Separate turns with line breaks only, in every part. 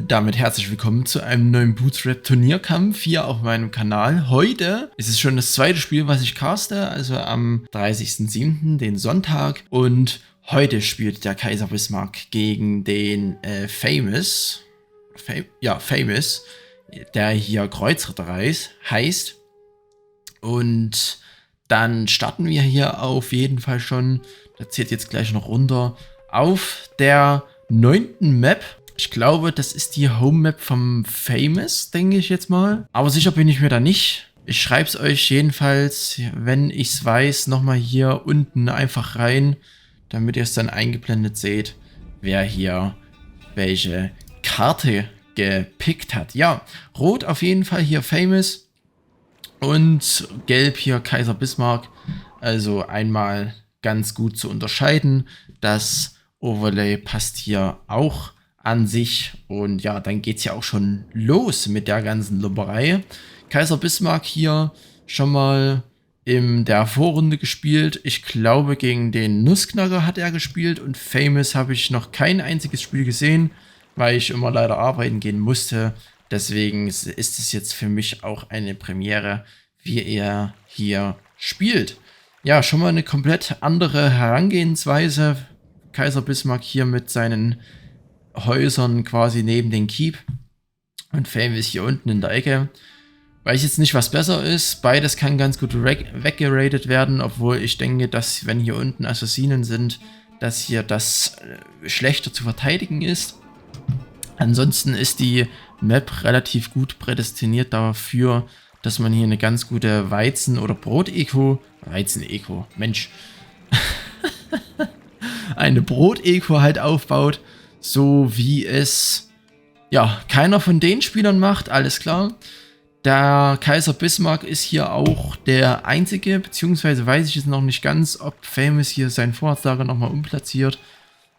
Und damit herzlich willkommen zu einem neuen Bootstrap-Turnierkampf hier auf meinem Kanal. Heute ist es schon das zweite Spiel, was ich caste, also am 30.07., den Sonntag. Und heute spielt der Kaiser Bismarck gegen den Famous, der hier Kreuzritter heißt. Und dann starten wir hier auf jeden Fall schon, das zählt jetzt gleich noch runter, auf der 9. Map. Ich glaube, das ist die Home-Map vom Famous, denke ich jetzt mal. Aber sicher bin ich mir da nicht. Ich schreibe es euch jedenfalls, wenn ich es weiß, nochmal hier unten einfach rein, damit ihr es dann eingeblendet seht, wer hier welche Karte gepickt hat. Ja, rot auf jeden Fall hier Famous und gelb hier Kaiser Bismarck. Also einmal ganz gut zu unterscheiden. Das Overlay passt hier auch an sich. Und ja, dann geht es ja auch schon los mit der ganzen Lubberei. Kaiser Bismarck hier schon mal in der Vorrunde gespielt. Ich glaube, gegen den Nussknacker hat er gespielt. Und Famous habe ich noch kein einziges Spiel gesehen, weil ich immer leider arbeiten gehen musste. Deswegen ist es jetzt für mich auch eine Premiere, wie er hier spielt. Ja, schon mal eine komplett andere Herangehensweise. Kaiser Bismarck hier mit seinen Häusern quasi neben den Keep und Famous hier unten in der Ecke. Weiß ich jetzt nicht, was besser ist. Beides kann ganz gut weggeradet werden, obwohl ich denke, dass wenn hier unten Assassinen sind, dass hier das schlechter zu verteidigen ist. Ansonsten ist die Map relativ gut prädestiniert dafür, dass man hier eine ganz gute Weizen- oder Brot-Eco, Weizen-Eco, Mensch, eine Brot-Eco halt aufbaut, so wie es ja keiner von den Spielern macht, alles klar. Der Kaiser Bismarck ist hier auch der einzige, beziehungsweise weiß ich jetzt noch nicht ganz, ob Famous hier sein Vorratslager nochmal umplatziert.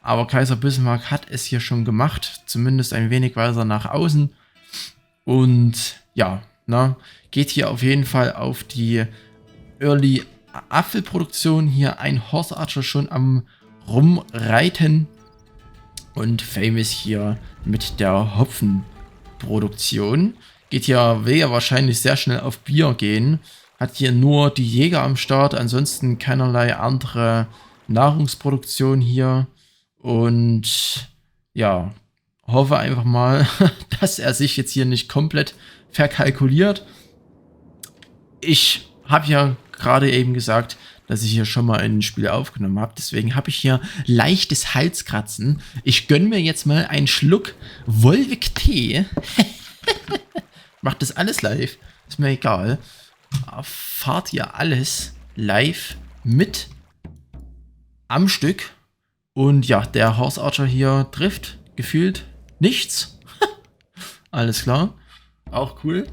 Aber Kaiser Bismarck hat es hier schon gemacht, zumindest ein wenig weiter nach außen. Und ja, geht hier auf jeden Fall auf die Early Apfelproduktion. Hier ein Horse Archer schon am Rumreiten. Und Famous hier mit der Hopfenproduktion. Will ja wahrscheinlich sehr schnell auf Bier gehen. Hat hier nur die Jäger am Start, ansonsten keinerlei andere Nahrungsproduktion hier. Und ja, hoffe einfach mal, dass er sich jetzt hier nicht komplett verkalkuliert. Ich habe ja gerade eben gesagt, dass ich hier schon mal ein Spiel aufgenommen habe. Deswegen habe ich hier leichtes Halskratzen. Ich gönne mir jetzt mal einen Schluck Volvic-Tee. Macht das alles live. Ist mir egal. Fahrt ihr alles live mit am Stück. Und ja, der Horse Archer hier trifft gefühlt nichts. Alles klar. Auch cool.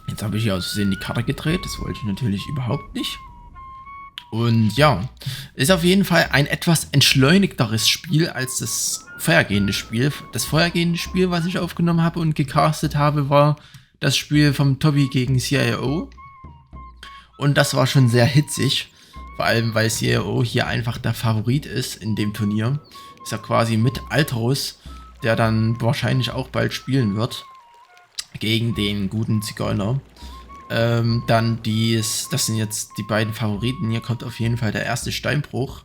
Jetzt habe ich hier aus Versehen die Karte gedreht. Das wollte ich natürlich überhaupt nicht. Und ja, ist auf jeden Fall ein etwas entschleunigteres Spiel als das vorhergehende Spiel. Das vorhergehende Spiel, was ich aufgenommen habe und gecastet habe, war das Spiel vom Tobi gegen CIO. Und das war schon sehr hitzig. Vor allem, weil CIO hier einfach der Favorit ist in dem Turnier. Ist ja quasi mit Alterus, der dann wahrscheinlich auch bald spielen wird. Gegen den guten Zigeuner. Dann das sind jetzt die beiden Favoriten. Hier kommt auf jeden Fall der erste Steinbruch.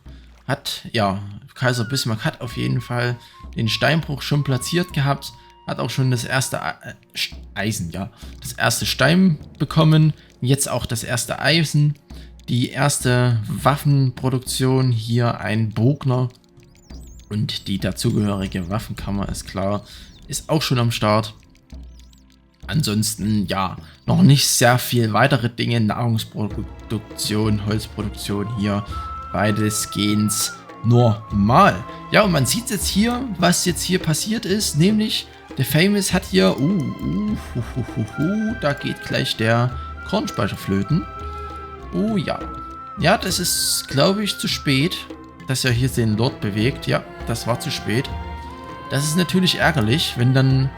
Kaiser Bismarck hat auf jeden Fall den Steinbruch schon platziert gehabt. Hat auch schon das erste das erste Stein bekommen. Jetzt auch das erste Eisen. Die erste Waffenproduktion, hier ein Bogner. Und die dazugehörige Waffenkammer ist klar, ist auch schon am Start. Ansonsten, ja, noch nicht sehr viel weitere Dinge. Nahrungsproduktion, Holzproduktion hier, beides geht's normal. Ja, und man sieht jetzt hier, was jetzt hier passiert ist, nämlich der Famous hat hier, da geht gleich der Kornspeicher flöten. Oh ja. Ja, das ist, glaube ich, zu spät, dass er hier den Lord bewegt. Ja, das war zu spät. Das ist natürlich ärgerlich, wenn dann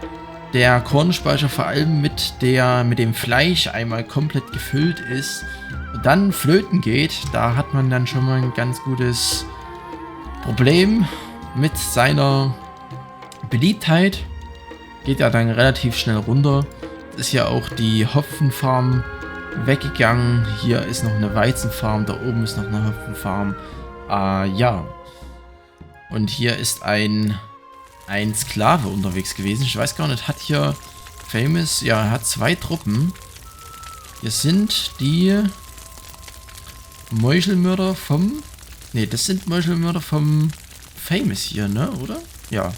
der Kornspeicher vor allem mit dem Fleisch einmal komplett gefüllt ist und dann flöten geht. Da hat man dann schon mal ein ganz gutes Problem. mit seiner Beliebtheit geht er dann relativ schnell runter. Ist ja auch die Hopfenfarm weggegangen. Hier ist noch eine Weizenfarm, da oben ist noch eine Hopfenfarm. Ja. Und hier ist ein Sklave unterwegs gewesen. Ich weiß gar nicht, hat hier Famous, ja, er hat 2 Truppen. Hier sind die Meuchelmörder vom... Ne, das sind Meuchelmörder vom Famous hier, ne, oder? Ja.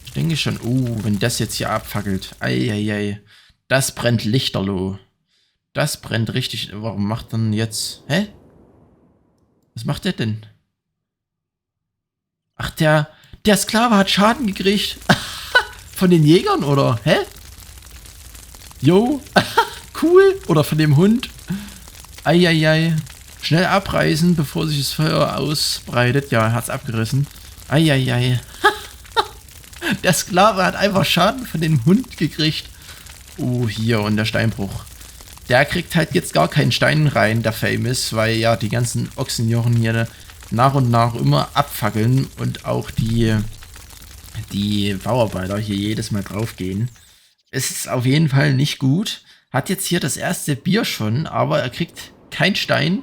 Ich denke schon, wenn das jetzt hier abfackelt. Eieiei. Das brennt lichterloh. Das brennt richtig. Warum macht dann jetzt... Hä? Was macht der denn? Ach, der Sklave hat Schaden gekriegt. Von den Jägern, oder? Hä? Jo. Cool. Oder von dem Hund. Eieiei. Schnell abreißen, bevor sich das Feuer ausbreitet. Ja, er hat's abgerissen. Eieiei. Der Sklave hat einfach Schaden von dem Hund gekriegt. Hier und der Steinbruch. Der kriegt halt jetzt gar keinen Stein rein, der Famous, weil ja die ganzen Ochsenjochen hier nach und nach immer abfackeln und auch die Bauarbeiter hier jedes Mal drauf gehen. Es ist auf jeden Fall nicht gut. Hat jetzt hier das erste Bier schon, aber er kriegt keinen Stein.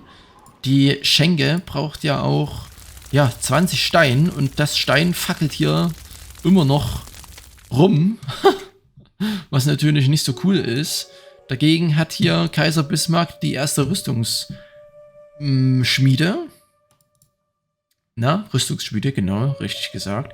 Die Schenke braucht ja auch 20 Stein und das Stein fackelt hier immer noch rum. Was natürlich nicht so cool ist. Dagegen hat hier Kaiser Bismarck die erste Rüstungsschmiede. Rüstungsschmiede, genau, richtig gesagt.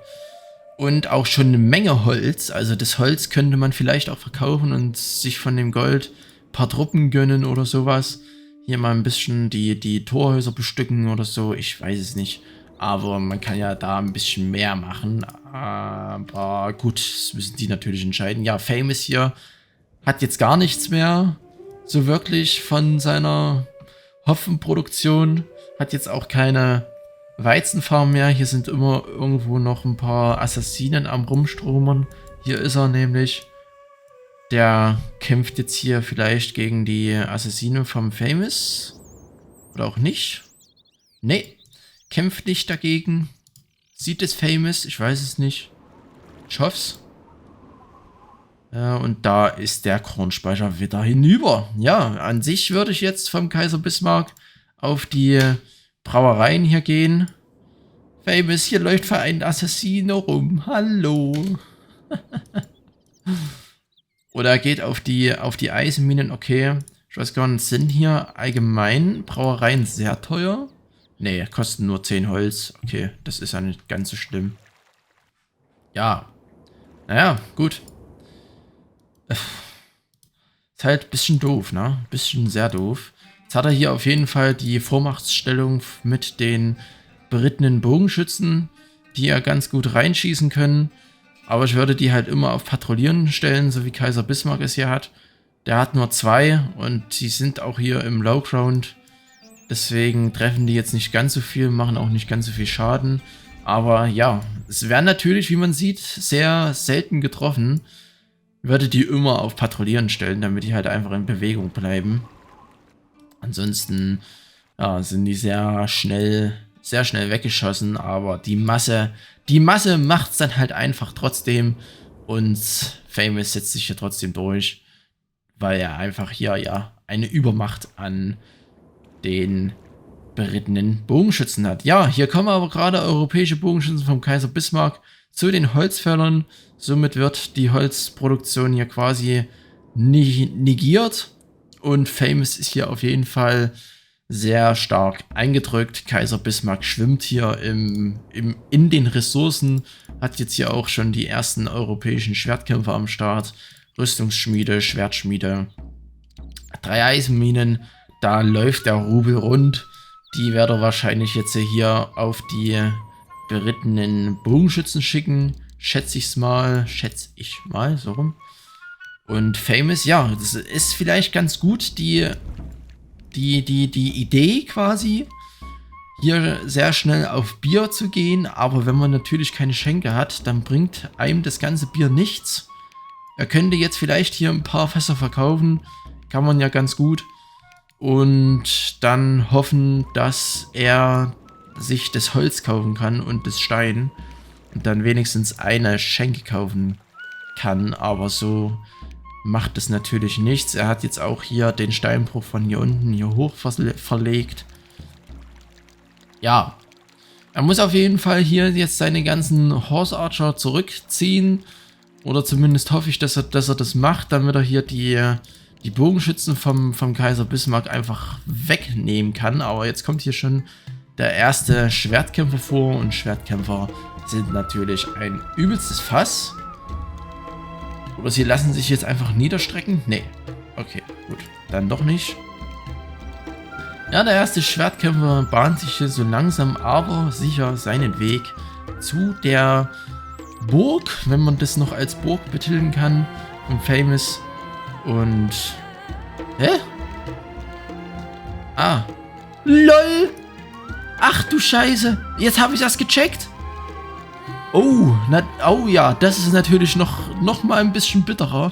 Und auch schon eine Menge Holz. Also das Holz könnte man vielleicht auch verkaufen und sich von dem Gold ein paar Truppen gönnen oder sowas. Hier mal ein bisschen die Torhäuser bestücken oder so. Ich weiß es nicht. Aber man kann ja da ein bisschen mehr machen. Aber gut, das müssen die natürlich entscheiden. Ja, Famous hier hat jetzt gar nichts mehr so wirklich von seiner Hopfenproduktion. Hat jetzt auch keine Weizenfarm mehr. Hier sind immer irgendwo noch ein paar Assassinen am Rumstromern. Hier ist er nämlich. Der kämpft jetzt hier vielleicht gegen die Assassine vom Famous. Oder auch nicht. Nee, kämpft nicht dagegen. Sieht es Famous? Ich weiß es nicht. Ich hoff's. Ja, und da ist der Kornspeicher wieder hinüber. Ja, an sich würde ich jetzt vom Kaiser Bismarck auf die Brauereien hier gehen. Famous, hier läuft für einen Assassino rum. Hallo. Oder er geht auf die Eisenminen. Okay, ich weiß gar nicht, sind hier allgemein Brauereien sehr teuer? Nee, kosten nur 10 Holz. Okay, das ist ja nicht ganz so schlimm. Ja. Naja, gut. Ist halt ein bisschen doof, ne? Bisschen sehr doof. Jetzt hat er hier auf jeden Fall die Vormachtstellung mit den berittenen Bogenschützen, die ja ganz gut reinschießen können. Aber ich würde die halt immer auf Patrouillieren stellen, so wie Kaiser Bismarck es hier hat. Der hat nur 2 und die sind auch hier im Low Ground. Deswegen treffen die jetzt nicht ganz so viel, machen auch nicht ganz so viel Schaden. Aber ja, es werden natürlich, wie man sieht, sehr selten getroffen. Würde die immer auf Patrouillieren stellen, damit die halt einfach in Bewegung bleiben. Ansonsten sind die sehr schnell weggeschossen, aber die Masse macht es dann halt einfach trotzdem und Famous setzt sich hier trotzdem durch, weil er einfach hier eine Übermacht an den berittenen Bogenschützen hat. Ja, hier kommen aber gerade europäische Bogenschützen vom Kaiser Bismarck zu den Holzfällern. Somit wird die Holzproduktion hier quasi negiert. Und Famous ist hier auf jeden Fall sehr stark eingedrückt. Kaiser Bismarck schwimmt hier in den Ressourcen. Hat jetzt hier auch schon die ersten europäischen Schwertkämpfer am Start. Rüstungsschmiede, Schwertschmiede. 3 Eisenminen. Da läuft der Rubel rund. Die werde er wahrscheinlich jetzt hier auf die berittenen Bogenschützen schicken. Schätze ich mal, so rum. Und Famous, ja, das ist vielleicht ganz gut, die Idee quasi, hier sehr schnell auf Bier zu gehen. Aber wenn man natürlich keine Schenke hat, dann bringt einem das ganze Bier nichts. Er könnte jetzt vielleicht hier ein paar Fässer verkaufen. Kann man ja ganz gut. Und dann hoffen, dass er sich das Holz kaufen kann und das Stein. und dann wenigstens eine Schenke kaufen kann. Aber so macht es natürlich nichts. Er hat jetzt auch hier den Steinbruch von hier unten hier hoch verlegt. Ja, er muss auf jeden Fall hier jetzt seine ganzen Horse Archer zurückziehen. Oder zumindest hoffe ich, dass er das macht, damit er hier die Bogenschützen vom Kaiser Bismarck einfach wegnehmen kann. Aber jetzt kommt hier schon der erste Schwertkämpfer vor. Und Schwertkämpfer sind natürlich ein übelstes Fass. Oder sie lassen sich jetzt einfach niederstrecken? Nee. Okay, gut. Dann doch nicht. Ja, der erste Schwertkämpfer bahnt sich hier so langsam, aber sicher seinen Weg zu der Burg, wenn man das noch als Burg betiteln kann, im Famous. Und... Hä? Ah. LOL! Ach du Scheiße! Jetzt habe ich das gecheckt! Oh, oh ja, das ist natürlich noch mal ein bisschen bitterer.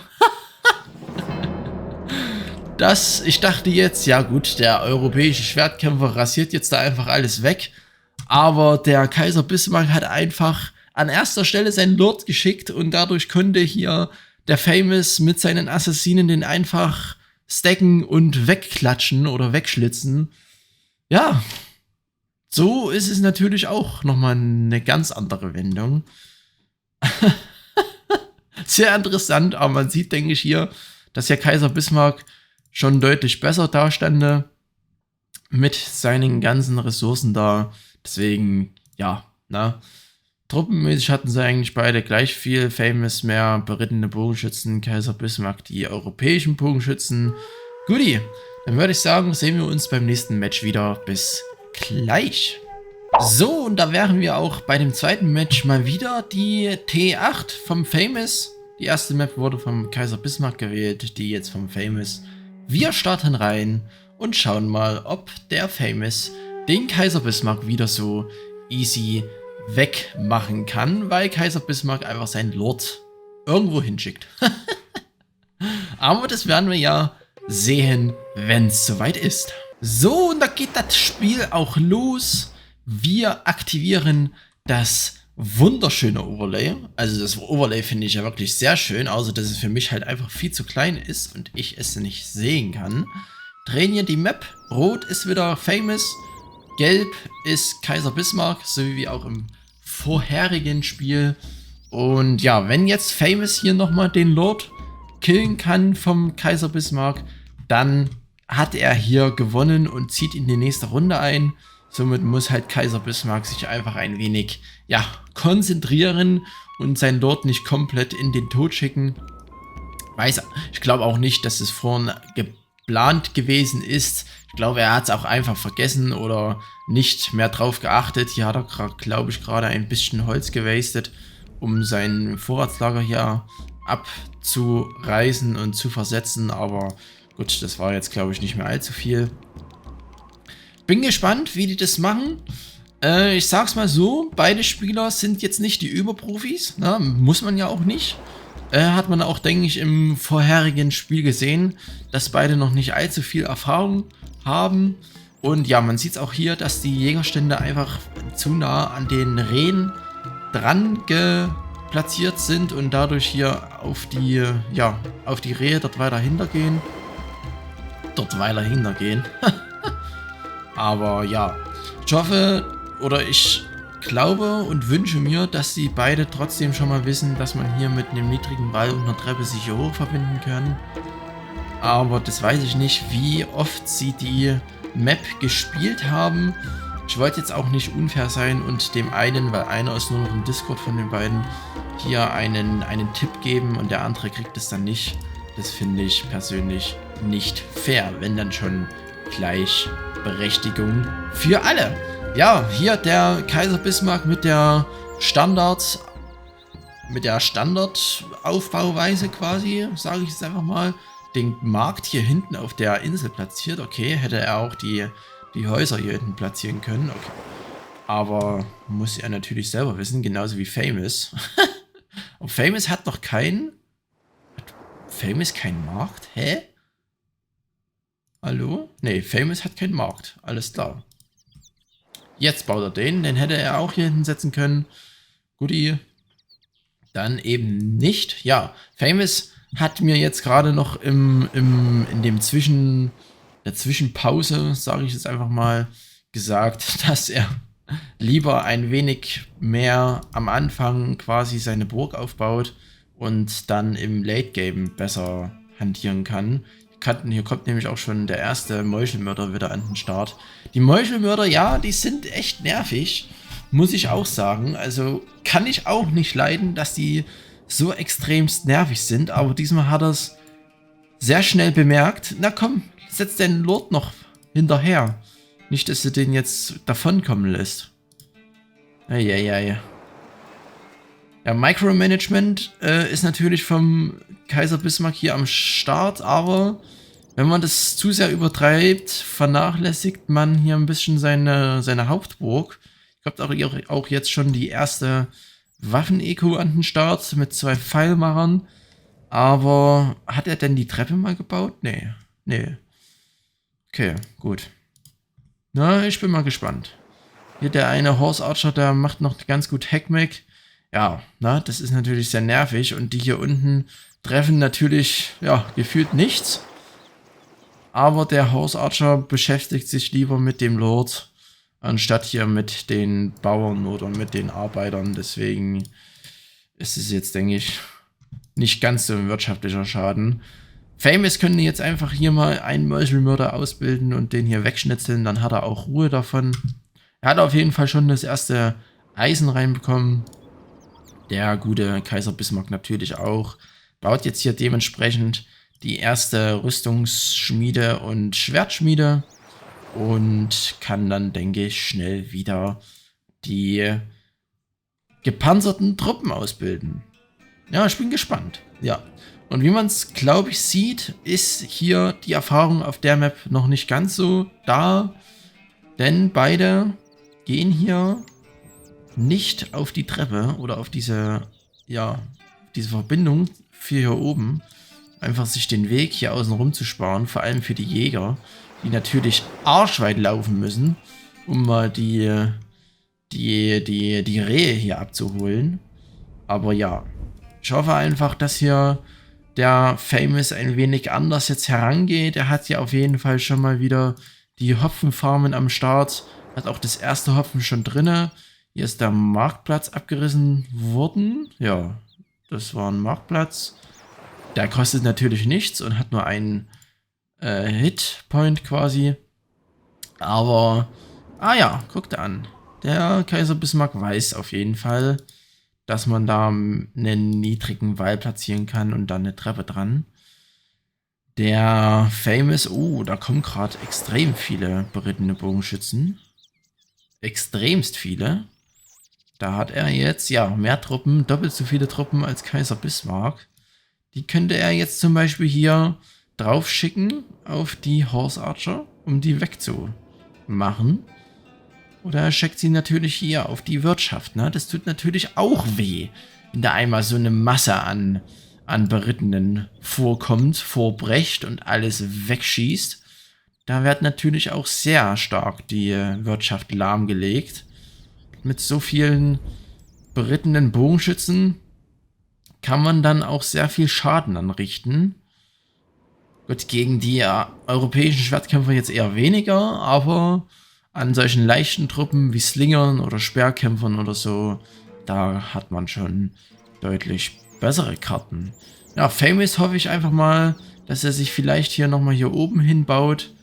Ich dachte jetzt, ja gut, der europäische Schwertkämpfer rasiert jetzt da einfach alles weg. Aber der Kaiser Bismarck hat einfach an erster Stelle seinen Lord geschickt und dadurch konnte hier der Famous mit seinen Assassinen den einfach stacken und wegklatschen oder wegschlitzen. Ja, so ist es natürlich auch nochmal eine ganz andere Wendung. Sehr interessant, aber man sieht, denke ich, hier, dass der Kaiser Bismarck schon deutlich besser dastande mit seinen ganzen Ressourcen da. Deswegen, ja, ne? Truppenmäßig hatten sie eigentlich beide gleich viel. Famous mehr berittene Bogenschützen, Kaiser Bismarck die europäischen Bogenschützen. Guti, dann würde ich sagen, sehen wir uns beim nächsten Match wieder. Bis gleich. So, und da wären wir auch bei dem zweiten Match mal wieder die T8 vom Famous. Die erste Map wurde vom Kaiser Bismarck gewählt, die jetzt vom Famous. Wir starten rein und schauen mal, ob der Famous den Kaiser Bismarck wieder so easy wegmachen kann, weil Kaiser Bismarck einfach seinen Lord irgendwo hinschickt. Aber das werden wir ja sehen, wenn es soweit ist. So, und da geht das Spiel auch los. Wir aktivieren das wunderschöne Overlay. Also das Overlay finde ich ja wirklich sehr schön, außer dass es für mich halt einfach viel zu klein ist und ich es nicht sehen kann. Drehen hier die Map. Rot ist wieder Famous. Gelb ist Kaiser Bismarck, so wie auch im vorherigen Spiel. Und ja, wenn jetzt Famous hier nochmal den Lord killen kann vom Kaiser Bismarck, dann hat er hier gewonnen und zieht in die nächste Runde ein. Somit muss halt Kaiser Bismarck sich einfach ein wenig, ja, konzentrieren und sein Lord nicht komplett in den Tod schicken. Ich glaube auch nicht, dass es vorhin geplant gewesen ist. Ich glaube, er hat es auch einfach vergessen oder nicht mehr drauf geachtet. Hier hat er, glaube ich, gerade ein bisschen Holz gewastet, um sein Vorratslager hier abzureißen und zu versetzen. Aber gut, das war jetzt, glaube ich, nicht mehr allzu viel. Bin gespannt, wie die das machen. Ich sag's mal so, beide Spieler sind jetzt nicht die Überprofis, ne? Muss man ja auch nicht. Hat man auch, denke ich, im vorherigen Spiel gesehen, dass beide noch nicht allzu viel Erfahrung haben. Und ja, man sieht es auch hier, dass die Jägerstände einfach zu nah an den Rehen dran platziert sind und dadurch hier auf die Rehe dort weiter hintergehen. Aber ja, ich hoffe oder ich glaube und wünsche mir, dass sie beide trotzdem schon mal wissen, dass man hier mit einem niedrigen Wall und einer Treppe sich hier hoch verbinden kann. Aber das weiß ich nicht, wie oft sie die Map gespielt haben. Ich wollte jetzt auch nicht unfair sein und dem einen, weil einer ist nur noch im Discord von den beiden, hier einen Tipp geben und der andere kriegt es dann nicht. Das finde ich persönlich nicht fair, wenn dann schon Gleichberechtigung für alle. Ja, hier der Kaiser Bismarck mit der Standardaufbauweise quasi, sage ich jetzt einfach mal, den Markt hier hinten auf der Insel platziert. Okay, hätte er auch die Häuser hier hinten platzieren können. Okay. Aber muss er natürlich selber wissen, genauso wie Famous. Und Famous hat noch keinen... Hat Famous keinen Markt? Hä? Hallo? Nee, Famous hat keinen Markt. Alles klar. Jetzt baut er den hätte er auch hier hinten setzen können. Goodie. Dann eben nicht. Ja, Famous hat mir jetzt gerade noch in der Zwischenpause, sage ich jetzt einfach mal, gesagt, dass er lieber ein wenig mehr am Anfang quasi seine Burg aufbaut und dann im Late Game besser hantieren kann. Hier kommt nämlich auch schon der erste Meuchelmörder wieder an den Start. Die Meuchelmörder, ja, die sind echt nervig, muss ich auch sagen. Also kann ich auch nicht leiden, dass die so extremst nervig sind, aber diesmal hat er es sehr schnell bemerkt. Na komm, setz den Lord noch hinterher. Nicht, dass du den jetzt davonkommen lässt. Eieiei. Ja, Micromanagement ist natürlich vom Kaiser Bismarck hier am Start, aber wenn man das zu sehr übertreibt, vernachlässigt man hier ein bisschen seine Hauptburg. Ich habe auch jetzt schon die erste Waffen-Eco an den Start mit 2 Pfeilmachern. Aber hat er denn die Treppe mal gebaut? Nee. Nee. Okay, gut. Na, ich bin mal gespannt. Hier der eine Horse Archer, der macht noch ganz gut Hackmack. Ja, na, das ist natürlich sehr nervig. Und die hier unten treffen natürlich, ja, gefühlt nichts. Aber der Horse Archer beschäftigt sich lieber mit dem Lord, anstatt hier mit den Bauern oder mit den Arbeitern. Deswegen ist es jetzt, denke ich, nicht ganz so ein wirtschaftlicher Schaden. Famous können jetzt einfach hier mal einen Meuchelmörder ausbilden und den hier wegschnitzeln. Dann hat er auch Ruhe davon. Er hat auf jeden Fall schon das erste Eisen reinbekommen. Der gute Kaiser Bismarck natürlich auch. Baut jetzt hier dementsprechend die erste Rüstungsschmiede und Schwertschmiede. Und kann dann, denke ich, schnell wieder die gepanzerten Truppen ausbilden. Ja, ich bin gespannt. Ja. Und wie man es, glaube ich, sieht, ist hier die Erfahrung auf der Map noch nicht ganz so da. Denn beide gehen hier nicht auf die Treppe oder auf diese Verbindung für hier oben. Einfach sich den Weg hier außen rum zu sparen, vor allem für die Jäger, die natürlich arschweit laufen müssen, um mal die Rehe hier abzuholen. Aber ja, ich hoffe einfach, dass hier der Famous ein wenig anders jetzt herangeht. Er hat ja auf jeden Fall schon mal wieder die Hopfenfarmen am Start. Hat auch das erste Hopfen schon drinne. Hier ist der Marktplatz abgerissen worden. Ja, das war ein Marktplatz. Der kostet natürlich nichts und hat nur einen Hitpoint quasi. Aber, ja, guckt an. Der Kaiser Bismarck weiß auf jeden Fall, dass man da einen niedrigen Wall platzieren kann und dann eine Treppe dran. Der Famous, da kommen gerade extrem viele berittene Bogenschützen. Extremst viele. Da hat er jetzt, ja, mehr Truppen, doppelt so viele Truppen als Kaiser Bismarck. Die könnte er jetzt zum Beispiel hier drauf schicken auf die Horse Archer, um die wegzumachen. Oder er schickt sie natürlich hier auf die Wirtschaft. Ne? Das tut natürlich auch weh, wenn da einmal so eine Masse an Berittenen vorbrecht und alles wegschießt. Da wird natürlich auch sehr stark die Wirtschaft lahmgelegt. Mit so vielen berittenen Bogenschützen kann man dann auch sehr viel Schaden anrichten. Gut, gegen die europäischen Schwertkämpfer jetzt eher weniger, aber an solchen leichten Truppen wie Slingern oder Speerkämpfern oder so, da hat man schon deutlich bessere Karten. Ja, Famous hoffe ich einfach mal, dass er sich vielleicht hier nochmal hier oben hinbaut.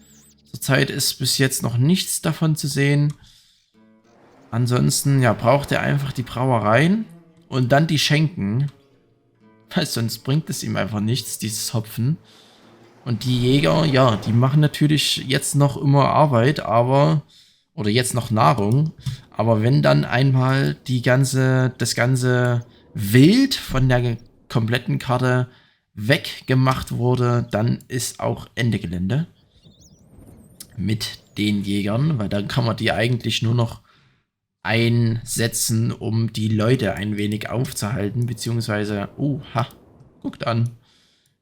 Zurzeit ist bis jetzt noch nichts davon zu sehen. Ansonsten, ja, braucht er einfach die Brauereien und dann die Schenken. Weil sonst bringt es ihm einfach nichts, dieses Hopfen. Und die Jäger, ja, die machen natürlich jetzt noch immer Arbeit, oder jetzt noch Nahrung. Aber wenn dann einmal das ganze Wild von der kompletten Karte weggemacht wurde, dann ist auch Ende Gelände mit den Jägern, weil dann kann man die eigentlich nur noch einsetzen, um die Leute ein wenig aufzuhalten, beziehungsweise, guckt an.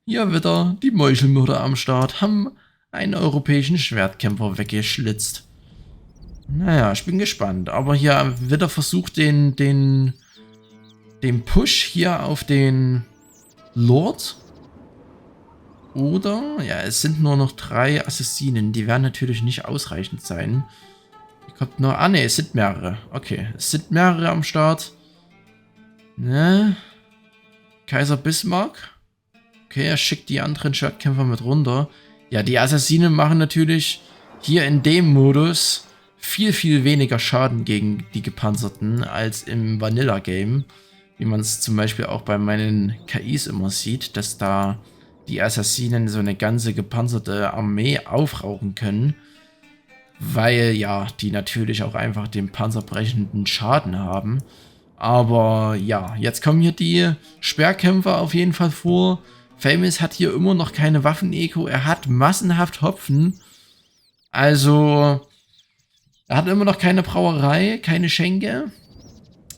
Hier wieder die Meuchelmörder am Start, haben einen europäischen Schwertkämpfer weggeschlitzt. Naja, ich bin gespannt. Aber hier wird er versucht, den den Push hier auf den Lord. Oder, ja, es sind nur noch 3 Assassinen. Die werden natürlich nicht ausreichend sein. Hier kommt noch, ah ne, es sind mehrere. Okay, es sind mehrere am Start. Ne? Kaiser Bismarck. Okay, er schickt die anderen Schwertkämpfer mit runter. Ja, die Assassinen machen natürlich hier in dem Modus viel, viel weniger Schaden gegen die Gepanzerten als im Vanilla-Game. Wie man es zum Beispiel auch bei meinen KIs immer sieht, dass da die Assassinen so eine ganze gepanzerte Armee aufrauchen können. Weil ja, die natürlich auch einfach den panzerbrechenden Schaden haben. Aber ja, jetzt kommen hier die Speerkämpfer auf jeden Fall vor. Famous hat hier immer noch keine Waffen-Eco. Er hat massenhaft Hopfen. Also, er hat immer noch keine Brauerei, keine Schenke.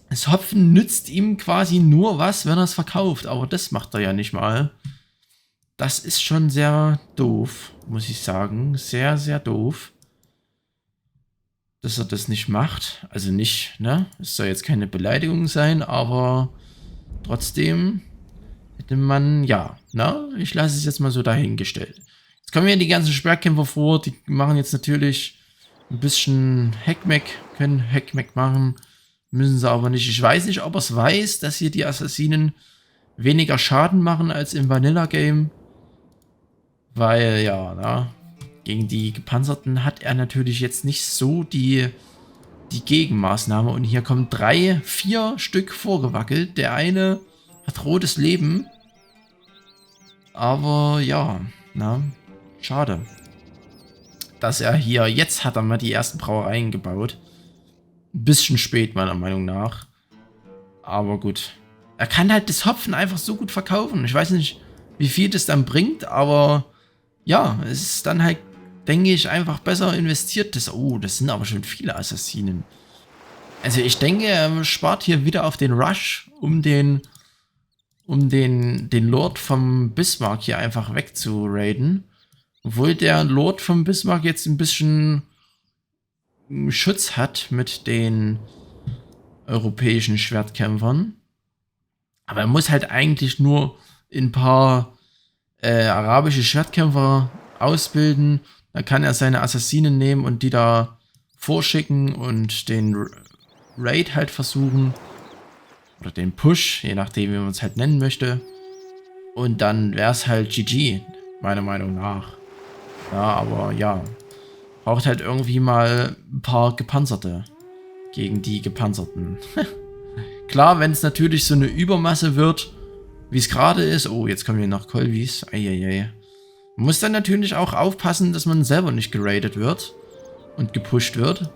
Das Hopfen nützt ihm quasi nur was, wenn er es verkauft. Aber das macht er ja nicht mal. Das ist schon sehr doof, muss ich sagen. Sehr, sehr doof, dass er das nicht macht. Also nicht, ne? Es soll jetzt keine Beleidigung sein, aber trotzdem hätte man, ja, ne? Ich lasse es jetzt mal so dahingestellt. Jetzt kommen hier die ganzen Speerkämpfer vor. Die machen jetzt natürlich ein bisschen Hackmack, können Hackmack machen. Müssen sie aber nicht. Ich weiß nicht, ob er es weiß, dass hier die Assassinen weniger Schaden machen als im Vanilla-Game. Weil, ja, na, gegen die Gepanzerten hat er natürlich jetzt nicht so die Gegenmaßnahme. Und hier kommen 3, 4 Stück vorgewackelt. Der eine hat rotes Leben. Aber, ja, na, schade. Dass er hier, jetzt hat er mal die ersten Brauereien gebaut. Ein bisschen spät, meiner Meinung nach. Aber gut. Er kann halt das Hopfen einfach so gut verkaufen. Ich weiß nicht, wie viel das dann bringt, aber ja, es ist dann halt, denke ich, einfach besser investiert. Oh, das sind aber schon viele Assassinen. Also ich denke, er spart hier wieder auf den Rush, um den Lord vom Bismarck hier einfach wegzuraiden. Obwohl der Lord vom Bismarck jetzt ein bisschen Schutz hat mit den europäischen Schwertkämpfern. Aber er muss halt eigentlich nur ein paar arabische Schwertkämpfer ausbilden. Dann kann er seine Assassinen nehmen und die da vorschicken und den Raid halt versuchen. Oder den Push, je nachdem, wie man es halt nennen möchte. Und dann wäre es halt GG, meiner Meinung nach. Ja, aber ja. Braucht halt irgendwie mal ein paar Gepanzerte gegen die Gepanzerten. Klar, wenn es natürlich so eine Übermasse wird, wie es gerade ist. Oh, jetzt kommen wir nach Kolvis. Eieiei. Man muss dann natürlich auch aufpassen, dass man selber nicht geradet wird und gepusht wird.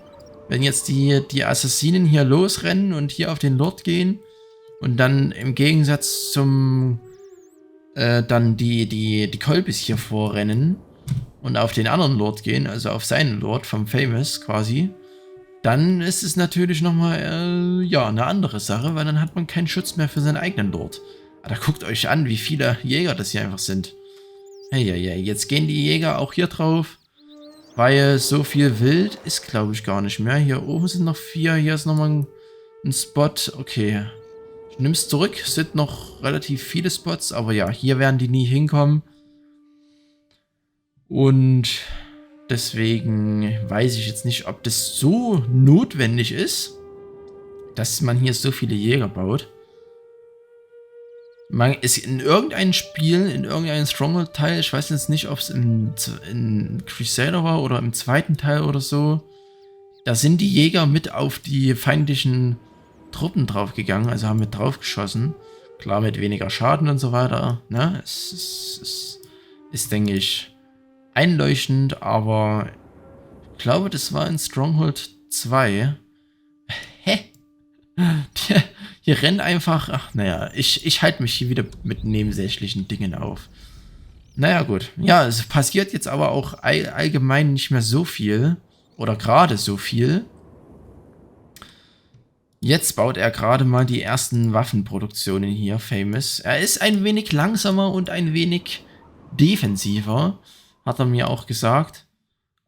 Wenn jetzt die Assassinen hier losrennen und hier auf den Lord gehen und dann im Gegensatz zum dann die Kolbis hier vorrennen und auf den anderen Lord gehen, also auf seinen Lord vom Famous quasi, dann ist es natürlich nochmal, ja, eine andere Sache, weil dann hat man keinen Schutz mehr für seinen eigenen Lord. Aber da guckt euch an, wie viele Jäger das hier einfach sind. Hey, jetzt gehen die Jäger auch hier drauf, weil so viel Wild ist, glaube ich, gar nicht mehr. Hier oben sind noch 4, hier ist nochmal ein Spot. Okay, ich nehme es zurück, es sind noch relativ viele Spots, aber ja, hier werden die nie hinkommen. Und deswegen weiß ich jetzt nicht, ob das so notwendig ist, dass man hier so viele Jäger baut. Man ist in irgendeinem Spiel, in irgendeinem Stronghold-Teil, ich weiß jetzt nicht, ob es in Crusader war oder im zweiten Teil oder so, da sind die Jäger mit auf die feindlichen Truppen draufgegangen, also haben mit drauf geschossen. Klar, mit weniger Schaden und so weiter, ne? Es ist, denke ich, einleuchtend, aber ich glaube, das war in Stronghold 2. Hä? Hier rennen einfach, ach naja, ich halte mich hier wieder mit nebensächlichen Dingen auf. Naja gut, ja, es passiert jetzt aber auch allgemein nicht mehr so viel, oder gerade so viel. Jetzt baut er gerade mal die ersten Waffenproduktionen hier, Famous. Er ist ein wenig langsamer und ein wenig defensiver, hat er mir auch gesagt.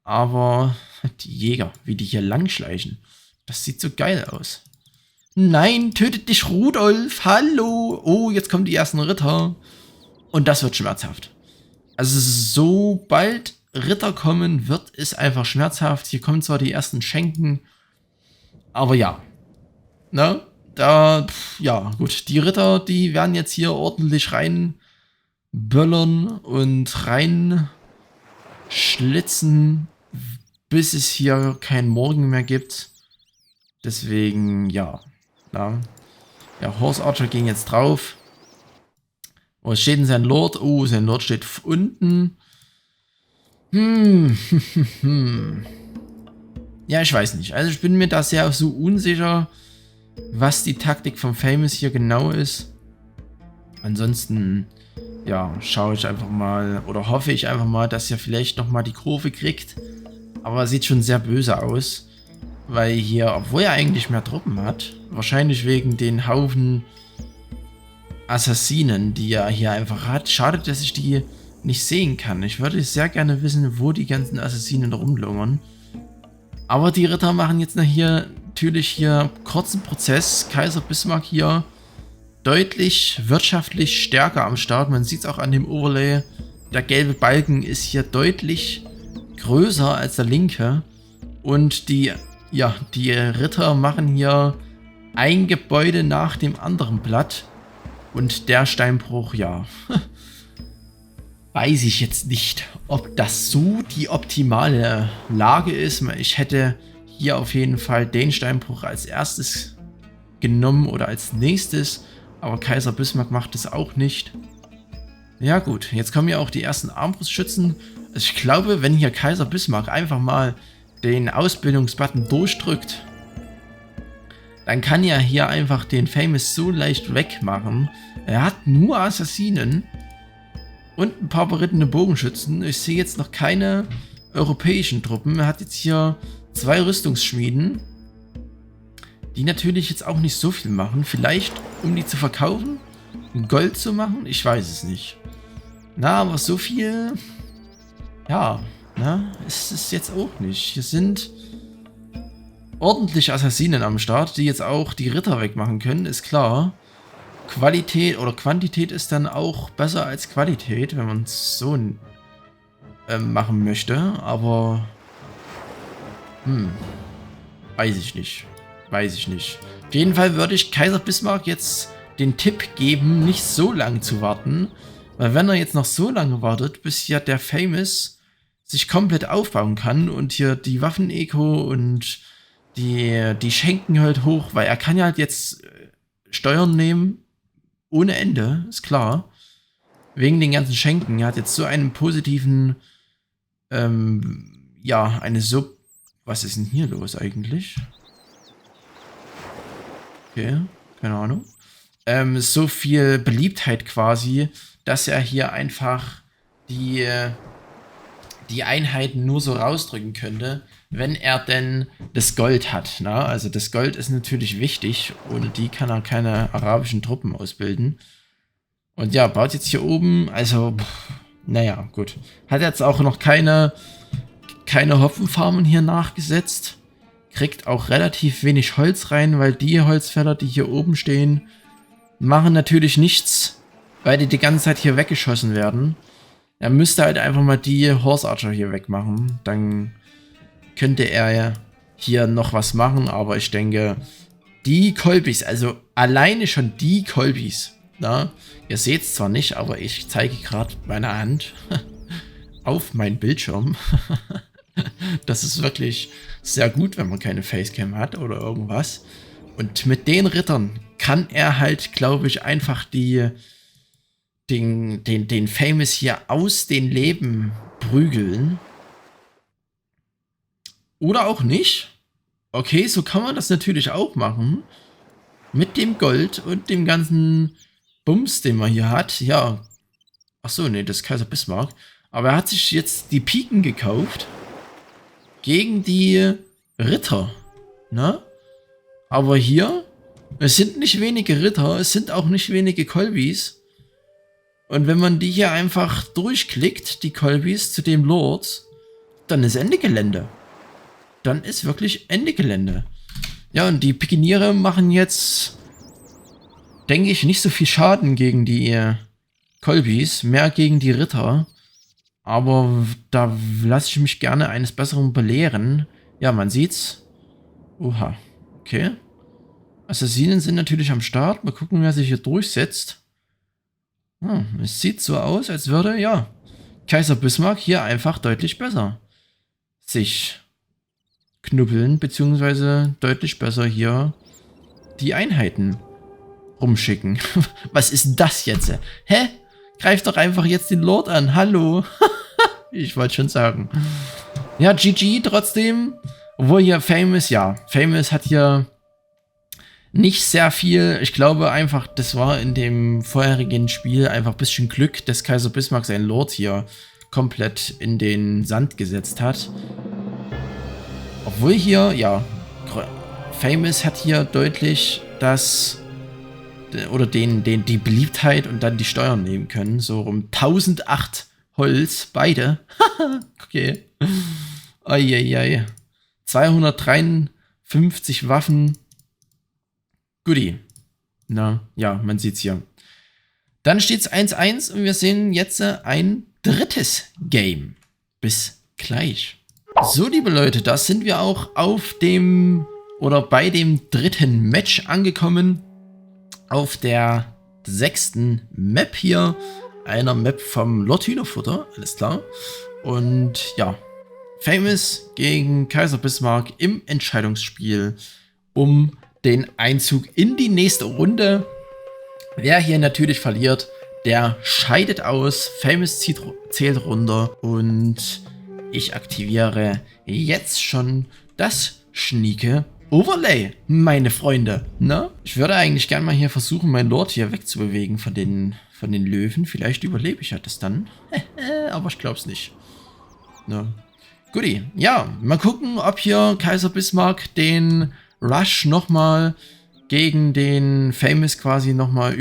Aber die Jäger, wie die hier langschleichen, das sieht so geil aus. Nein, tötet dich Rudolf. Hallo. Oh, jetzt kommen die ersten Ritter. Und das wird schmerzhaft. Also sobald Ritter kommen, wird es einfach schmerzhaft. Hier kommen zwar die ersten Schenken, aber ja. Ne? Ja, gut. Die Ritter, die werden jetzt hier ordentlich reinböllern und reinschlitzen, bis es hier keinen Morgen mehr gibt. Deswegen, ja. Ja, Horse Archer ging jetzt drauf. Oh, es steht denn sein Lord? Oh, sein Lord steht unten. Ja, ich weiß nicht. Also ich bin mir da sehr so unsicher, was die Taktik vom Famous hier genau ist. Ansonsten, ja, schaue ich einfach mal oder hoffe ich einfach mal, dass er vielleicht nochmal die Kurve kriegt. Aber sieht schon sehr böse aus. Weil hier, obwohl er eigentlich mehr Truppen hat, wahrscheinlich wegen den Haufen Assassinen, die er hier einfach hat. Schade, dass ich die nicht sehen kann. Ich würde sehr gerne wissen, wo die ganzen Assassinen rumlungern. Aber die Ritter machen jetzt natürlich hier kurzen Prozess. Kaiser Bismarck hier deutlich wirtschaftlich stärker am Start. Man sieht es auch an dem Overlay. Der gelbe Balken ist hier deutlich größer als der linke. Und die Ritter machen hier ein Gebäude nach dem anderen platt. Und der Steinbruch, ja, weiß ich jetzt nicht, ob das so die optimale Lage ist. Ich hätte hier auf jeden Fall den Steinbruch als erstes genommen oder als nächstes. Aber Kaiser Bismarck macht es auch nicht. Ja gut, jetzt kommen ja auch die ersten Armbrustschützen. Also ich glaube, wenn hier Kaiser Bismarck einfach mal den Ausbildungsbutton durchdrückt, dann kann er hier einfach den Famous so leicht wegmachen. Er hat nur Assassinen und ein paar berittene Bogenschützen. Ich sehe jetzt noch keine europäischen Truppen. Er hat jetzt hier 2 Rüstungsschmieden, die natürlich jetzt auch nicht so viel machen. Vielleicht, um die zu verkaufen, Gold zu machen? Ich weiß es nicht. Na, aber so viel, ja, ist es jetzt auch nicht. Hier sind ordentlich Assassinen am Start, die jetzt auch die Ritter wegmachen können, ist klar. Qualität oder Quantität ist dann auch besser als Qualität, wenn man es so machen möchte, aber weiß ich nicht. Auf jeden Fall würde ich Kaiser Bismarck jetzt den Tipp geben, nicht so lange zu warten, weil wenn er jetzt noch so lange wartet, bis hier der Famous sich komplett aufbauen kann und hier die Waffen-Eco und die Schenken halt hoch, weil er kann ja halt jetzt Steuern nehmen ohne Ende, ist klar. Wegen den ganzen Schenken. Er hat jetzt so einen positiven, was ist denn hier los eigentlich? Okay, keine Ahnung. So viel Beliebtheit quasi, dass er hier einfach die Einheiten nur so rausdrücken könnte, wenn er denn das Gold hat. Ne? Also das Gold ist natürlich wichtig, ohne die kann er keine arabischen Truppen ausbilden. Und ja, baut jetzt hier oben, also, naja, gut. Hat jetzt auch noch keine Hopfenfarmen hier nachgesetzt. Kriegt auch relativ wenig Holz rein, weil die Holzfäller, die hier oben stehen, machen natürlich nichts, weil die ganze Zeit hier weggeschossen werden. Er müsste halt einfach mal die Horse Archer hier wegmachen. Dann könnte er hier noch was machen. Aber ich denke, die Kolbis, also alleine schon die Kolbis, na, ihr seht es zwar nicht, aber ich zeige gerade meine Hand auf meinen Bildschirm. Das ist wirklich sehr gut, wenn man keine Facecam hat oder irgendwas. Und mit den Rittern kann er halt, glaube ich, einfach den Famous hier aus den Leben prügeln. Oder auch nicht. Okay, so kann man das natürlich auch machen. Mit dem Gold und dem ganzen Bums, den man hier hat. Ja. Achso, nee, das ist Kaiser Bismarck. Aber er hat sich jetzt die Piken gekauft. Gegen die Ritter. Ne? Aber hier, es sind nicht wenige Ritter, es sind auch nicht wenige Kolbis. Und wenn man die hier einfach durchklickt, die Kolbis zu dem Lord, dann ist Ende Gelände. Dann ist wirklich Ende Gelände. Ja, und die Pikeniere machen jetzt, denke ich, nicht so viel Schaden gegen die Kolbis, mehr gegen die Ritter. Aber da lasse ich mich gerne eines Besseren belehren. Ja, man sieht's. Oha, okay. Assassinen sind natürlich am Start. Mal gucken, wer sich hier durchsetzt. Es sieht so aus, als würde, ja, Kaiser Bismarck hier einfach deutlich besser sich knubbeln, beziehungsweise deutlich besser hier die Einheiten rumschicken. Was ist denn das jetzt? Hä? Greif doch einfach jetzt den Lord an. Hallo. Ich wollte schon sagen. Ja, GG trotzdem. Obwohl hier Famous, ja. Famous hat hier nicht sehr viel. Ich glaube einfach, das war in dem vorherigen Spiel einfach ein bisschen Glück, dass Kaiser Bismarck seinen Lord hier komplett in den Sand gesetzt hat. Obwohl hier, ja, Famous hat hier deutlich das, oder die Beliebtheit und dann die Steuern nehmen können. So um 1008 Holz, beide. Okay. Eieiei. 253 Waffen. Goodie. Na, ja, man sieht's hier. Dann steht's 1-1 und wir sehen jetzt ein drittes Game. Bis gleich. So, liebe Leute, da sind wir auch auf dem, oder bei dem dritten Match angekommen. Auf der 6. Map hier. Einer Map vom Lord Hühnerfutter, alles klar. Und ja, Famous gegen Kaiser Bismarck im Entscheidungsspiel um den Einzug in die nächste Runde. Wer hier natürlich verliert, der scheidet aus. Famous zählt runter und ich aktiviere jetzt schon das schnieke Overlay, meine Freunde. Na? Ich würde eigentlich gerne mal hier versuchen, meinen Lord hier wegzubewegen von den Löwen. Vielleicht überlebe ich ja das dann. Aber ich glaube es nicht. Na. Guti. Ja, mal gucken, ob hier Kaiser Bismarck den Rush nochmal gegen den Famous quasi nochmal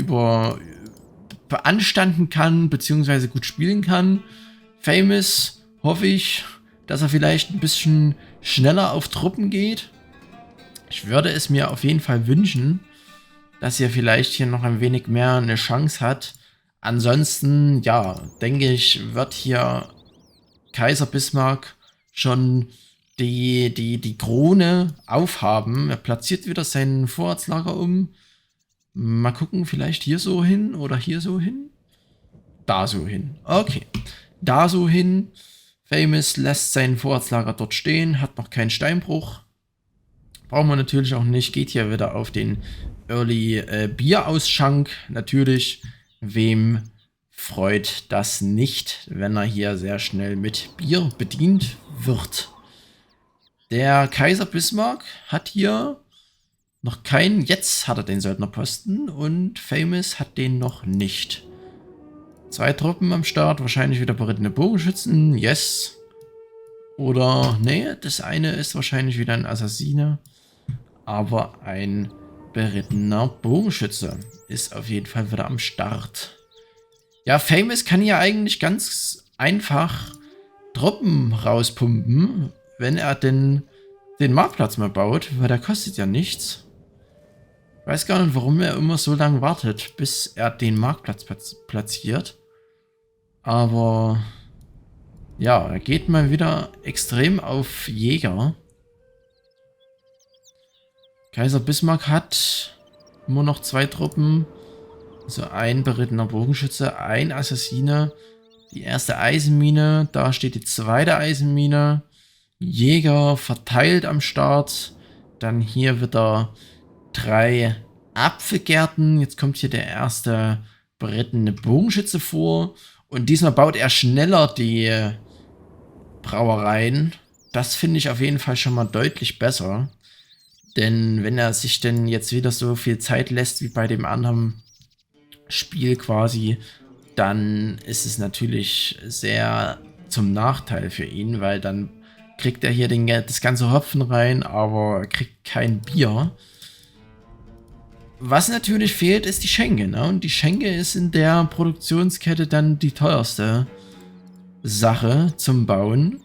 beanstanden kann, beziehungsweise gut spielen kann. Famous hoffe ich, dass er vielleicht ein bisschen schneller auf Truppen geht. Ich würde es mir auf jeden Fall wünschen, dass er vielleicht hier noch ein wenig mehr eine Chance hat. Ansonsten, ja, denke ich, wird hier Kaiser Bismarck schon die Krone aufhaben. Er platziert wieder sein Vorratslager um. Mal gucken, vielleicht hier so hin oder hier so hin. Da so hin. Okay. Da so hin. Famous lässt sein Vorratslager dort stehen, hat noch keinen Steinbruch. Brauchen wir natürlich auch nicht. Geht hier wieder auf den Early Bierausschank. Natürlich, wem freut das nicht, wenn er hier sehr schnell mit Bier bedient wird. Der Kaiser Bismarck hat hier noch keinen. Jetzt hat er den Söldnerposten und Famous hat den noch nicht. 2 Truppen am Start, wahrscheinlich wieder berittene Bogenschützen. Yes. Oder, nee, das eine ist wahrscheinlich wieder ein Assassine. Aber ein berittener Bogenschütze ist auf jeden Fall wieder am Start. Ja, Famous kann ja eigentlich ganz einfach Truppen rauspumpen, wenn er denn den Marktplatz mal baut, weil der kostet ja nichts. Ich weiß gar nicht, warum er immer so lange wartet, bis er den Marktplatz platziert. Aber ja, er geht mal wieder extrem auf Jäger. Kaiser Bismarck hat immer noch 2 Truppen. Also ein berittener Bogenschütze, ein Assassine, die erste Eisenmine, da steht die zweite Eisenmine. Jäger verteilt am Start. Dann hier wieder 3 Apfelgärten. Jetzt kommt hier der erste berittene Bogenschütze vor. Und diesmal baut er schneller die Brauereien. Das finde ich auf jeden Fall schon mal deutlich besser. Denn wenn er sich denn jetzt wieder so viel Zeit lässt wie bei dem anderen Spiel quasi, dann ist es natürlich sehr zum Nachteil für ihn, weil dann kriegt er hier das ganze Hopfen rein, aber er kriegt kein Bier. Was natürlich fehlt, ist die Schenke, ne? Und die Schenke ist in der Produktionskette dann die teuerste Sache zum Bauen.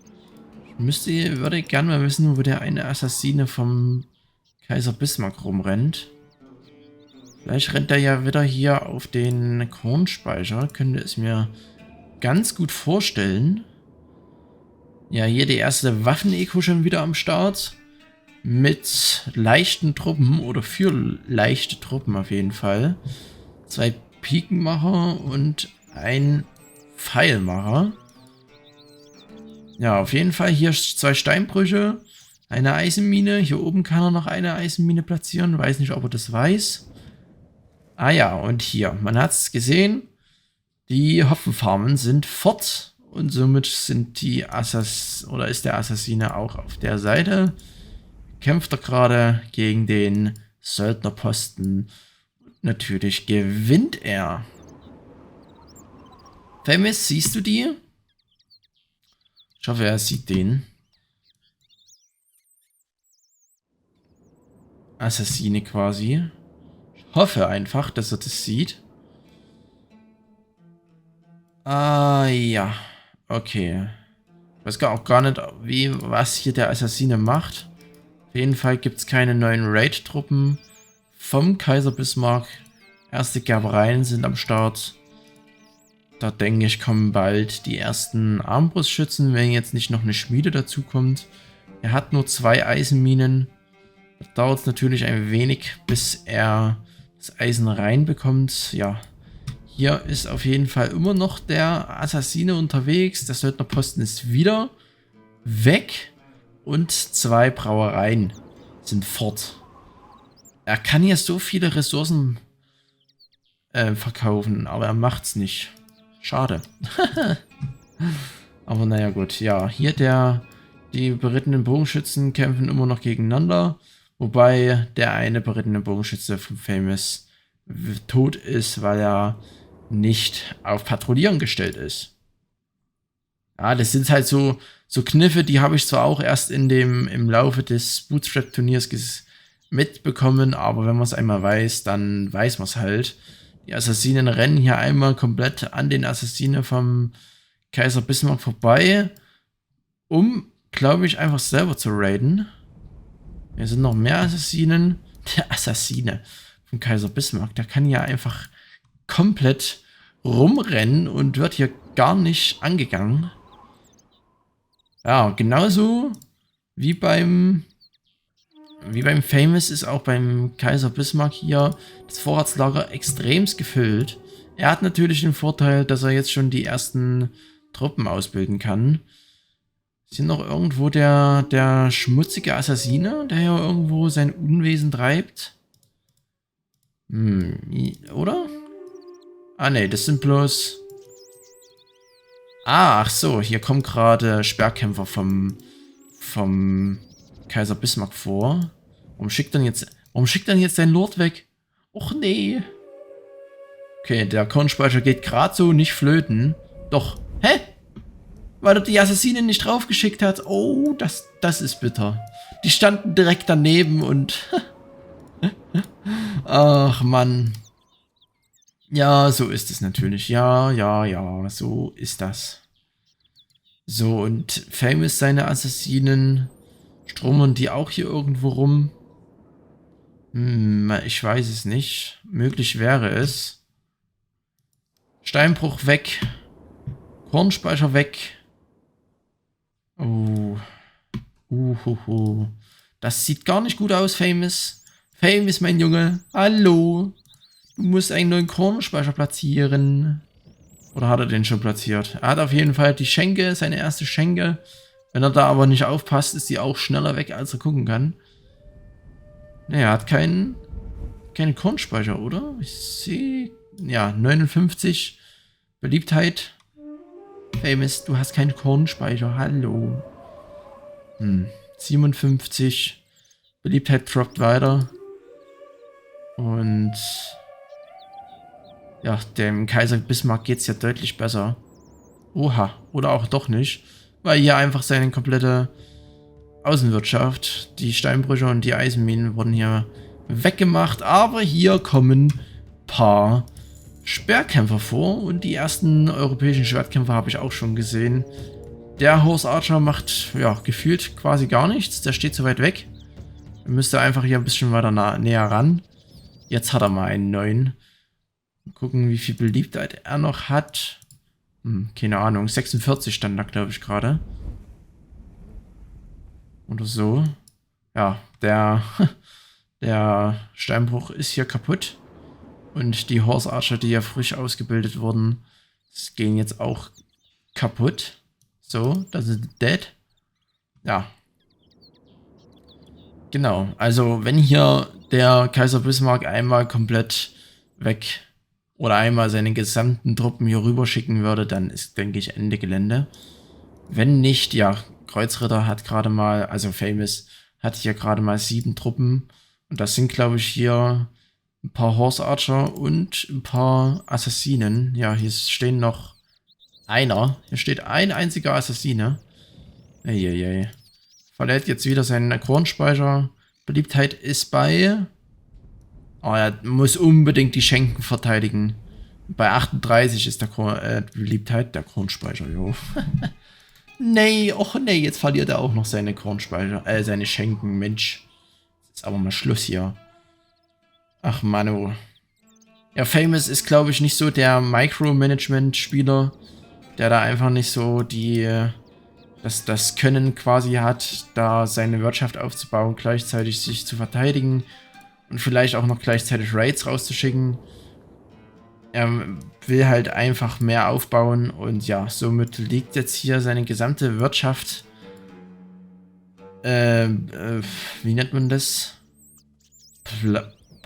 Würde gerne mal wissen, wo der eine Assassine vom Kaiser Bismarck rumrennt. Vielleicht rennt er ja wieder hier auf den Kornspeicher. Könnte es mir ganz gut vorstellen. Ja, hier die erste Waffen-Eco schon wieder am Start. Mit leichten Truppen oder für leichte Truppen auf jeden Fall. 2 Pikenmacher und ein Pfeilmacher. Ja, auf jeden Fall hier 2 Steinbrüche, eine Eisenmine. Hier oben kann er noch eine Eisenmine platzieren. Weiß nicht, ob er das weiß. Ah ja, und hier, man hat es gesehen, die Hopfenfarmen sind fort und somit sind die ist der Assassine auch auf der Seite. Kämpft er gerade gegen den Söldnerposten. Natürlich gewinnt er. Famous, siehst du die? Ich hoffe, er sieht den. Assassine quasi. Ich hoffe einfach, dass er das sieht. Ah, ja. Okay. Ich weiß auch gar nicht, was hier der Assassine macht. Auf jeden Fall gibt es keine neuen Raid-Truppen vom Kaiser Bismarck. Erste Gerbereien sind am Start. Da denke ich, kommen bald die ersten Armbrustschützen, wenn jetzt nicht noch eine Schmiede dazu kommt. Er hat nur 2 Eisenminen. Da dauert es natürlich ein wenig, bis er das Eisen reinbekommt. Ja, hier ist auf jeden Fall immer noch der Assassine unterwegs. Der Söldnerposten ist wieder weg. Und 2 Brauereien sind fort. Er kann hier so viele Ressourcen verkaufen, aber er macht's nicht. Schade. Aber naja gut, ja. Hier die berittenen Bogenschützen kämpfen immer noch gegeneinander. Wobei der eine berittene Bogenschütze vom Famous tot ist, weil er nicht auf Patrouillieren gestellt ist. Ja, das sind halt so Kniffe, die habe ich zwar auch erst im Laufe des Bootstrap-Turniers mitbekommen, aber wenn man es einmal weiß, dann weiß man es halt. Die Assassinen rennen hier einmal komplett an den Assassinen vom Kaiser Bismarck vorbei, um, glaube ich, einfach selber zu raiden. Hier sind noch mehr Assassinen. Der Assassine vom Kaiser Bismarck, der kann ja einfach komplett rumrennen und wird hier gar nicht angegangen. Ja, genauso wie beim Famous ist auch beim Kaiser Bismarck hier das Vorratslager extremst gefüllt. Er hat natürlich den Vorteil, dass er jetzt schon die ersten Truppen ausbilden kann. Ist hier noch irgendwo der schmutzige Assassine, der hier irgendwo sein Unwesen treibt? Oder? Ah ne, das sind bloß... ach so, hier kommen gerade Sperrkämpfer vom Kaiser Bismarck vor. Warum schickt dann jetzt sein Lord weg? Och nee. Okay, der Kornspeicher geht gerade so nicht flöten. Doch, hä? Weil er die Assassinen nicht draufgeschickt hat. Oh, das ist bitter. Die standen direkt daneben und... ach Mann. Ja, so ist es natürlich. Ja, so ist das. So, und Famous seine Assassinen... stromern die auch hier irgendwo rum? Ich weiß es nicht. Möglich wäre es. Steinbruch weg. Kornspeicher weg. Oh. Das sieht gar nicht gut aus, Famous. Famous, mein Junge. Hallo. Du musst einen neuen Kornspeicher platzieren. Oder hat er den schon platziert? Er hat auf jeden Fall die Schenke, seine erste Schenke. Wenn er da aber nicht aufpasst, ist die auch schneller weg, als er gucken kann. Naja, er hat keinen Kornspeicher, oder? Ich sehe... ja, 59 Beliebtheit. Famous, du hast keinen Kornspeicher. Hallo. 57 Beliebtheit droppt weiter. Und... ja, dem Kaiser Bismarck geht es ja deutlich besser. Oha, oder auch doch nicht. Weil hier einfach seine komplette Außenwirtschaft, die Steinbrüche und die Eisenminen wurden hier weggemacht. Aber hier kommen ein paar Speerkämpfer vor. Und die ersten europäischen Schwertkämpfer habe ich auch schon gesehen. Der Horse Archer macht, ja, gefühlt quasi gar nichts. Der steht so weit weg. Er müsste einfach hier ein bisschen weiter näher ran. Jetzt hat er mal einen neuen. Mal gucken, wie viel Beliebtheit er noch hat. Keine Ahnung. 46 stand da, glaube ich, gerade. Oder so. Ja, der Steinbruch ist hier kaputt. Und die Horse Archer, die ja frisch ausgebildet wurden, gehen jetzt auch kaputt. So, das ist dead. Ja. Genau, also wenn hier der Kaiser Bismarck einmal komplett weg oder einmal seine gesamten Truppen hier rüber schicken würde, dann ist, denke ich, Ende Gelände. Wenn nicht, ja, Kreuzritter hat gerade mal, also Famous hat hier gerade mal 7 Truppen. Und das sind, glaube ich, hier ein paar Horse Archer und ein paar Assassinen. Ja, hier stehen noch einer. Hier steht ein einziger Assassine. Eieiei. Verlädt jetzt wieder seinen Kornspeicher. Beliebtheit ist bei... Oh, er muss unbedingt die Schenken verteidigen. Bei 38 ist der Beliebtheit der Kornspeicher, jo. Nee, och nee, jetzt verliert er auch noch seine Kornspeicher, seine Schenken, Mensch. Jetzt ist aber mal Schluss hier. Ach, Manu. Ja, Famous ist, glaube ich, nicht so der Micromanagement-Spieler, der da einfach nicht so das Können quasi hat, da seine Wirtschaft aufzubauen, gleichzeitig sich zu verteidigen und vielleicht auch noch gleichzeitig Raids rauszuschicken. Er will halt einfach mehr aufbauen und ja, somit liegt jetzt hier seine gesamte Wirtschaft, wie nennt man das?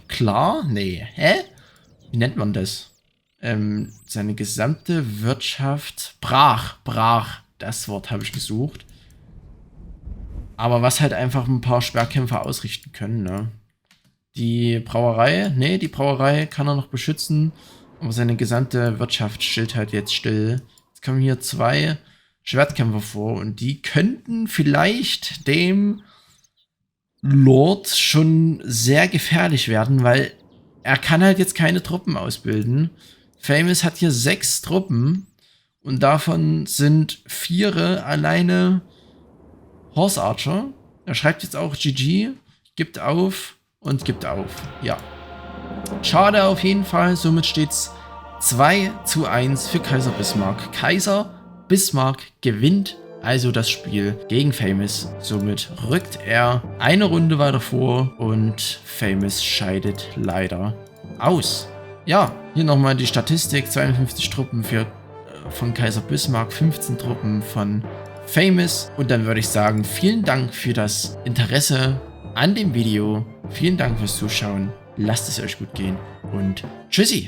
Klar? Nee, hä? Wie nennt man das? Seine gesamte Wirtschaft brach, das Wort habe ich gesucht. Aber was halt einfach ein paar Schwerkämpfer ausrichten können, ne? Die Brauerei, nee, die Brauerei kann er noch beschützen. Aber seine gesamte Wirtschaft steht halt jetzt still. Jetzt kommen hier 2 Schwertkämpfer vor und die könnten vielleicht dem Lord schon sehr gefährlich werden, weil er kann halt jetzt keine Truppen ausbilden. Famous hat hier 6 Truppen und davon sind 4 alleine Horse Archer. Er schreibt jetzt auch GG, gibt auf und gibt auf. Ja. Schade auf jeden Fall, somit steht es 2:1 für Kaiser Bismarck. Kaiser Bismarck gewinnt also das Spiel gegen Famous. Somit rückt er eine Runde weiter vor und Famous scheidet leider aus. Ja, hier nochmal die Statistik. 52 Truppen von Kaiser Bismarck, 15 Truppen von Famous. Und dann würde ich sagen, vielen Dank für das Interesse an dem Video. Vielen Dank fürs Zuschauen. Lasst es euch gut gehen und tschüssi.